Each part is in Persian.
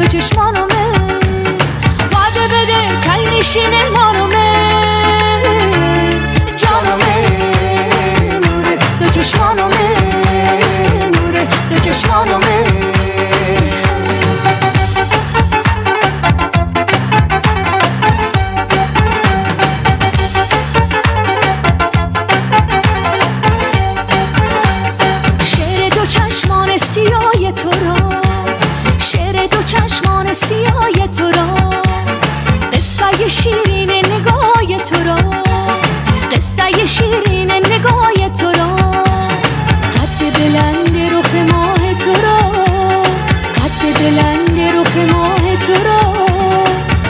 دو چشمانمه وعده بده کی میشی مهمانمه جانمه نوره دو چشمانمه نوره دو چشمانمه سیاه تو را قصه شیرین نگاه تو را قصه شیرین نگاه تو را قد بلند رخ ماه تو را قد بلند رخ ماه تو را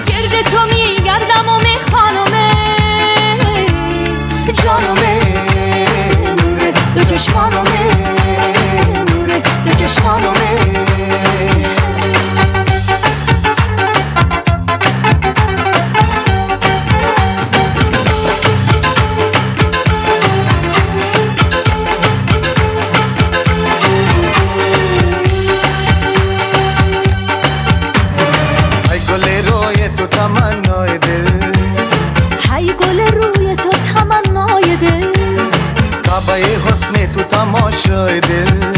گرد تو میگردم و میخوانمه جانمه نوره دو چشمانمه نوره دو چشمانمه کعبه حسن تو تماشای دل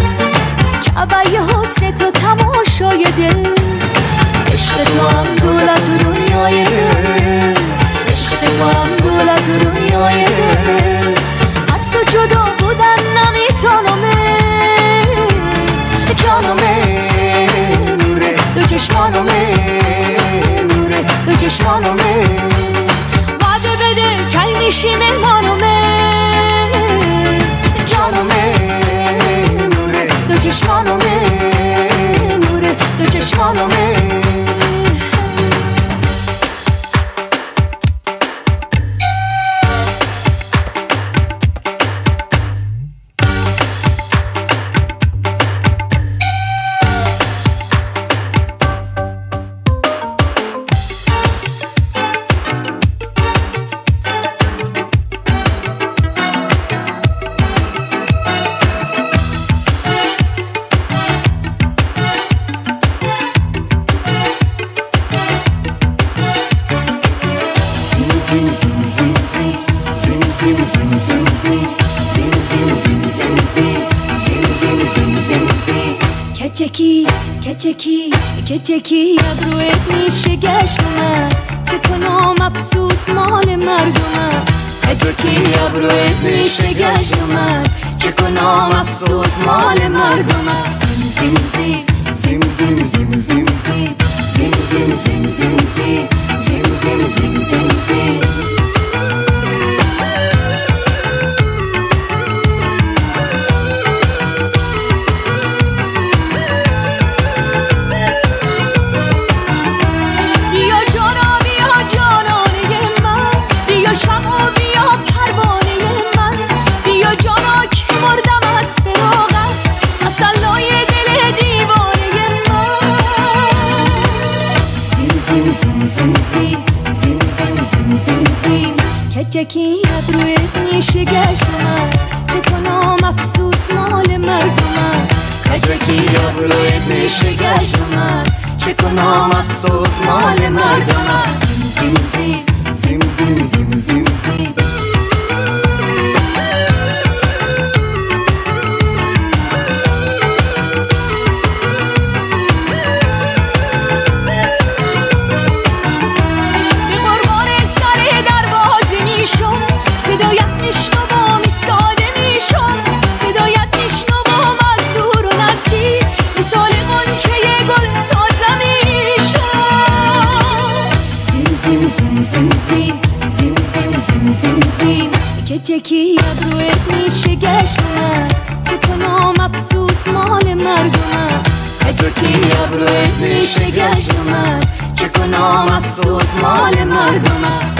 کعبه حسن تو تماشای دل عشق تو هم دولت و دنیای دل عشق تو هم دولت و دنیای دل از تو جدا بودن نمیتونمه جانمه نوره دو چشمانمه نوره دو چشمانمه وعده بده کی میشی مهمانمه دو چشمانمه نوره دو چشمانمه کچکی ابرویت میشه گشت اومد چه کنم افسوس مال مردم کچکی ابرویت میشه گشت اومد چه کنم افسوس مال مردم زیم زیم زیم زیم زیم زیم زیم زیم زیم زیم زیم زیم زیم زیم زیم زیم کچکی ابرویت میشه گشت اومد چه کنم افسوس مال مردم کچکی ابرویت میشه گشت اومد چه کنم افسوس مال مردم زیم زیم زیم زیم زیم زیم زیم کچکی ابرویت میشه گشت اومد چه کنم افسوس مال مردم کچکی ابرویت میشه گشت اومد چه کنم افسوس مال مردم